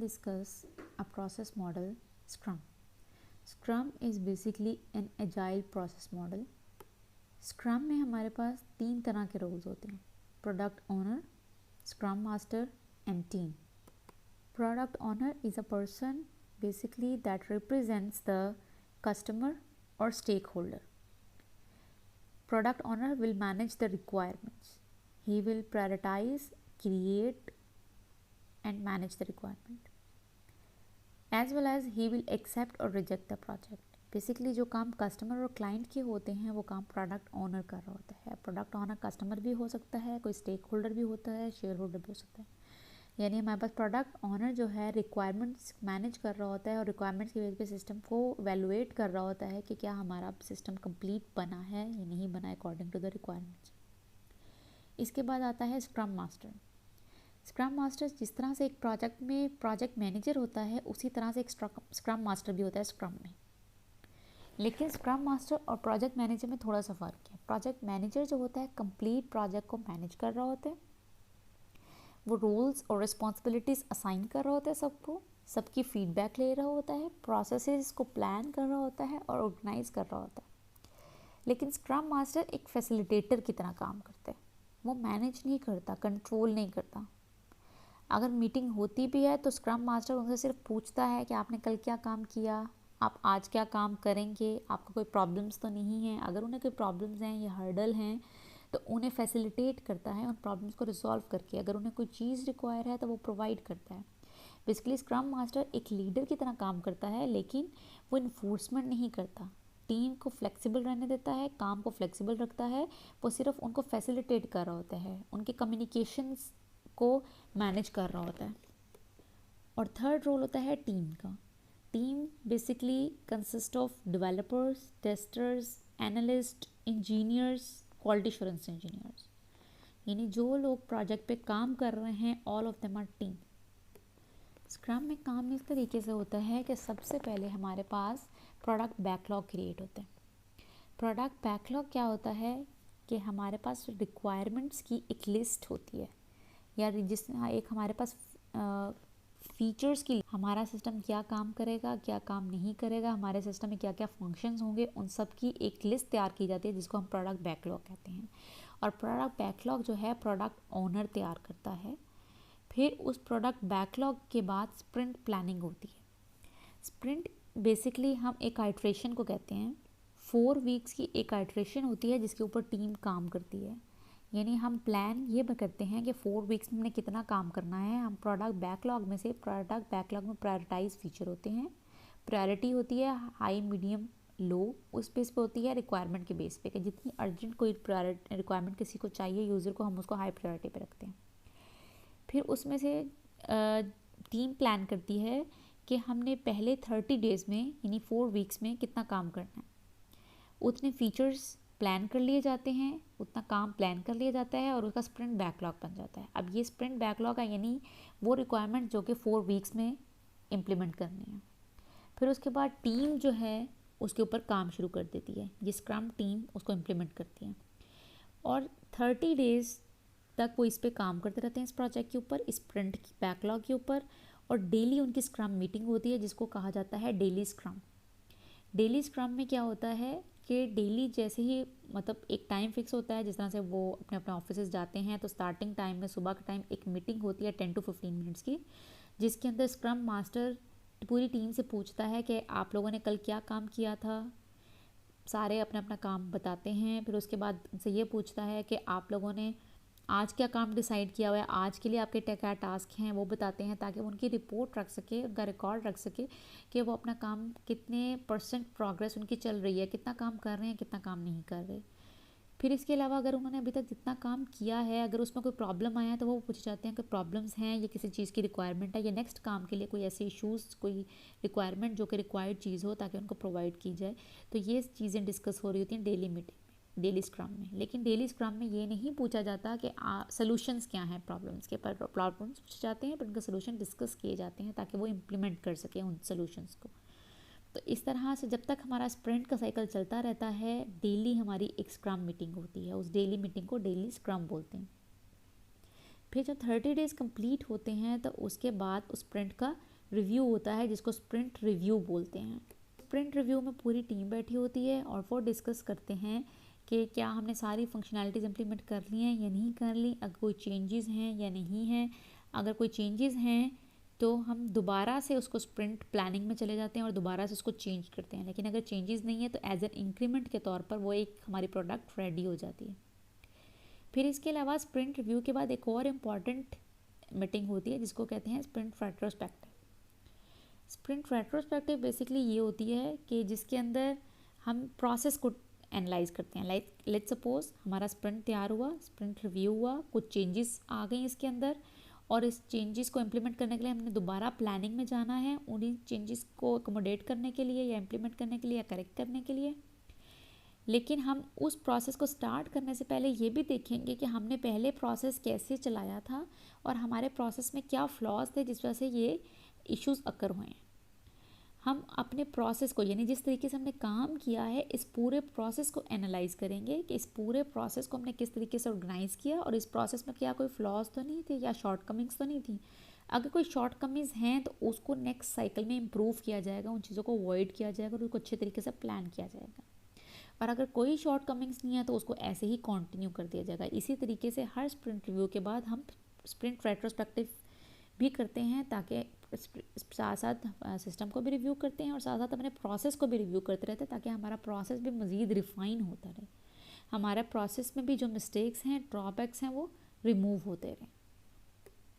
discuss a process model, Scrum. Scrum is basically an agile process model. Scrum में हमारे पास 3 तरह के roles होते हैं: product owner, scrum master and team. Product owner is a person basically that represents the customer or stakeholder. Product owner will manage the requirements. He will prioritize, create and manage the requirement. As well as he will accept or reject the project. Basically जो काम customer और client के होते हैं वो काम product owner कर रहा होता है. प्रोडक्ट ओनर कस्टमर भी हो सकता है, कोई स्टेक होल्डर भी होता है, शेयर होल्डर भी हो सकता है. यानी हमारे पास प्रोडक्ट ऑनर जो है रिक्वायरमेंट्स मैनेज कर रहा होता है और रिक्वायरमेंट्स की बेस पे सिस्टम को वैल्यूएट कर रहा होता है कि क्या हमारा सिस्टम कंप्लीट बना है या नहीं बना अकॉर्डिंग टू द रिक्वायरमेंट्स. इसके बाद आता है स्क्रम मास्टर. स्क्रम मास्टर जिस तरह से एक प्रोजेक्ट में प्रोजेक्ट मैनेजर होता है उसी तरह से एक स्क्रम मास्टर भी होता है स्क्रम में. लेकिन स्क्रम मास्टर और प्रोजेक्ट मैनेजर में थोड़ा सा फ़र्क है. प्रोजेक्ट मैनेजर जो होता है कंप्लीट प्रोजेक्ट को मैनेज कर रहा होता है, वो रोल्स और रिस्पॉन्सिबिलिटीज़ असाइन कर रहा होता है सबको, सबकी फीडबैक ले रहा होता है, प्रोसेसेस को प्लान कर रहा होता है और ऑर्गेनाइज कर रहा होता है. लेकिन स्क्रम मास्टर एक फैसिलिटेटर की तरह काम करता है. वो मैनेज नहीं करता, कंट्रोल नहीं करता. अगर मीटिंग होती भी है तो स्क्रम मास्टर उनसे सिर्फ पूछता है कि आपने कल क्या काम किया, आप आज क्या काम करेंगे, आपको कोई प्रॉब्लम्स तो नहीं है. अगर उन्हें कोई प्रॉब्लम्स हैं या हर्डल हैं तो उन्हें फैसिलिटेट करता है उन प्रॉब्लम्स को रिजॉल्व करके. अगर उन्हें कोई चीज़ रिक्वायर है तो वो प्रोवाइड करता है. बेसिकली स्क्रम मास्टर एक लीडर की तरह काम करता है, लेकिन वो इन्फोर्समेंट नहीं करता. टीम को फ्लेक्सिबल रहने देता है, काम को फ्लेक्सिबल रखता है. वो सिर्फ उनको फैसिलिटेट कर रहा होता है, उनके कम्युनिकेशंस को मैनेज कर रहा होता है. और थर्ड रोल होता है टीम का. Team basically consist of developers, testers, analyst, engineers, quality assurance engineers. यानी जो लोग प्रोजेक्ट पे काम कर रहे हैं all of them are team. Scrum में काम इस तरीके से होता है कि सबसे पहले हमारे पास प्रोडक्ट बैकलॉग क्रिएट होते हैं. प्रोडक्ट बैकलॉग क्या होता है कि हमारे पास रिक्वायरमेंट्स की एक लिस्ट होती है, या जिसमें एक हमारे पास फीचर्स की, हमारा सिस्टम क्या काम करेगा, क्या काम नहीं करेगा, हमारे सिस्टम में क्या क्या फंक्शंस होंगे, उन सब की एक लिस्ट तैयार की जाती है जिसको हम प्रोडक्ट बैकलॉग कहते हैं. और प्रोडक्ट बैकलॉग जो है प्रोडक्ट ओनर तैयार करता है. फिर उस प्रोडक्ट बैकलॉग के बाद स्प्रिंट प्लानिंग होती है. स्प्रिंट बेसिकली हम एक आइट्रेशन को कहते हैं. 4 वीक्स की एक आइट्रेशन होती है जिसके ऊपर टीम काम करती है. यानी हम प्लान ये करते हैं कि 4 वीक्स में हमने कितना काम करना है. हम प्रोडक्ट बैकलॉग में से, प्रोडक्ट बैकलॉग में प्रायोरिटाइज फीचर होते हैं. प्रायोरिटी होती है हाई, मीडियम, लो. उस बेस पे होती है रिक्वायरमेंट के बेस पे कि जितनी अर्जेंट कोई रिक्वायरमेंट किसी को चाहिए यूज़र को, हम उसको हाई प्रायोरिटी पे रखते हैं. फिर उसमें से टीम प्लान करती है कि हमने पहले 30 डेज़ में यानी 4 वीक्स में कितना काम करना है. उतने फीचर्स प्लान कर लिए जाते हैं, उतना काम प्लान कर लिया जाता है और उसका स्प्रिंट बैकलॉग बन जाता है. अब ये स्प्रिंट बैकलॉग है यानी वो रिक्वायरमेंट जो कि 4 वीक्स में इम्प्लीमेंट करनी है. फिर उसके बाद टीम जो है उसके ऊपर काम शुरू कर देती है. ये स्क्रम टीम उसको इम्प्लीमेंट करती है और 30 डेज़ तक वो इस पे काम करते रहते हैं, इस प्रोजेक्ट के ऊपर, इस स्प्रिंट की बैकलॉग के ऊपर. और डेली उनकी स्क्रम मीटिंग होती है जिसको कहा जाता है डेली स्क्रम. डेली स्क्रम में क्या होता है कि डेली जैसे ही मतलब एक टाइम फिक्स होता है, जिस तरह से वो अपने अपने ऑफिस जाते हैं तो स्टार्टिंग टाइम में सुबह के टाइम एक मीटिंग होती है 10 to 15 मिनट्स की, जिसके अंदर स्क्रम मास्टर पूरी टीम से पूछता है कि आप लोगों ने कल क्या काम किया था. सारे अपना अपना काम बताते हैं. फिर उसके बाद उनसे ये पूछता है कि आप लोगों ने आज क्या काम डिसाइड किया हुआ है, आज के लिए आपके क्या टास्क हैं वो बताते हैं, ताकि वो उनकी रिपोर्ट रख सके, उनका रिकॉर्ड रख सके कि वो अपना काम कितने % प्रोग्रेस उनकी चल रही है, कितना काम कर रहे हैं, कितना काम नहीं कर रहे. फिर इसके अलावा अगर उन्होंने अभी तक जितना काम किया है अगर उसमें कोई प्रॉब्लम आया है तो वो पूछ जाते हैं कि प्रॉब्लम्स हैं या किसी चीज़ की रिक्वायरमेंट है या नेक्स्ट काम के लिए कोई ऐसे इश्यूज़, कोई रिक्वायरमेंट जो कि रिक्वायर्ड चीज़ हो ताकि उनको प्रोवाइड की जाए. तो ये चीज़ें डिस्कस हो रही होती हैं डेली मीटिंग में, डेली स्क्रम में. लेकिन डेली स्क्रम में ये नहीं पूछा जाता कि सॉल्यूशंस क्या हैं प्रॉब्लम्स के. पर प्रॉब्लम्स पूछे जाते हैं पर उनका सॉल्यूशन डिस्कस किए जाते हैं ताकि वो इम्प्लीमेंट कर सकें उन सॉल्यूशंस को. तो इस तरह से जब तक हमारा स्प्रिंट का साइकिल चलता रहता है, डेली हमारी एक स्क्रम मीटिंग होती है. उस डेली मीटिंग को डेली स्क्रम बोलते हैं. फिर जब 30 डेज़ कंप्लीट होते हैं तो उसके बाद उस स्प्रिंट का रिव्यू होता है जिसको स्प्रिंट रिव्यू बोलते हैं। स्प्रिंट रिव्यू में पूरी टीम बैठी होती है और वो डिस्कस करते हैं कि क्या हमने सारी फंक्शनैलिटीज़ इम्प्लीमेंट कर ली हैं या नहीं कर ली, अगर कोई चेंजेस हैं या नहीं हैं। अगर कोई चेंजेस हैं तो हम दोबारा से उसको स्प्रिंट प्लानिंग में चले जाते हैं और दोबारा से उसको चेंज करते हैं। लेकिन अगर चेंजेस नहीं है तो एज एन इंक्रीमेंट के तौर पर वो एक हमारी प्रोडक्ट रेडी हो जाती है। फिर इसके अलावा स्प्रिंट रिव्यू के बाद एक और इम्पॉर्टेंट मीटिंग होती है जिसको कहते हैं sprint retrospective. Sprint retrospective basically ये होती है कि जिसके अंदर हम प्रोसेस को एनालाइज करते हैं। लाइक लेट्स सपोज हमारा स्प्रिंट तैयार हुआ, स्प्रिंट रिव्यू हुआ, कुछ चेंजेस आ गई इसके अंदर और इस चेंजेस को इम्प्लीमेंट करने के लिए हमने दोबारा प्लानिंग में जाना है उन्हीं चेंजेस को अकोमोडेट करने के लिए या इम्प्लीमेंट करने के लिए या करेक्ट करने के लिए। लेकिन हम उस प्रोसेस को स्टार्ट करने से पहले ये भी देखेंगे कि हमने पहले प्रोसेस कैसे चलाया था और हमारे प्रोसेस में क्या फ्लॉज थे जिस वजह से ये इश्यूज़ अकर हुए हैं। हम अपने प्रोसेस को यानी जिस तरीके से हमने काम किया है इस पूरे प्रोसेस को एनालाइज करेंगे कि इस पूरे प्रोसेस को हमने किस तरीके से ऑर्गेनाइज़ किया और इस प्रोसेस में क्या कोई फ्लॉज तो नहीं थे या शॉर्ट कमिंग्स तो नहीं थी। अगर कोई शॉर्ट कमिंग्स हैं तो उसको नेक्स्ट साइकिल में इम्प्रूव किया जाएगा, उन चीज़ों को अवॉइड किया जाएगा और उसको अच्छे तरीके से प्लान किया जाएगा। और अगर कोई शॉर्ट कमिंग्स नहीं है तो उसको ऐसे ही कंटिन्यू कर दिया जाएगा। इसी तरीके से हर स्प्रिंट रिव्यू के बाद हम स्प्रिंट रेट्रोस्पेक्टिव भी करते हैं ताकि साथ साथ सिस्टम को भी रिव्यू करते हैं और साथ साथ अपने प्रोसेस को भी रिव्यू करते रहते हैं ताकि हमारा प्रोसेस भी मज़ीद रिफ़ाइन होता रहे, हमारे प्रोसेस में भी जो मिस्टेक्स हैं ड्रॉबैक्स हैं वो रिमूव होते रहें।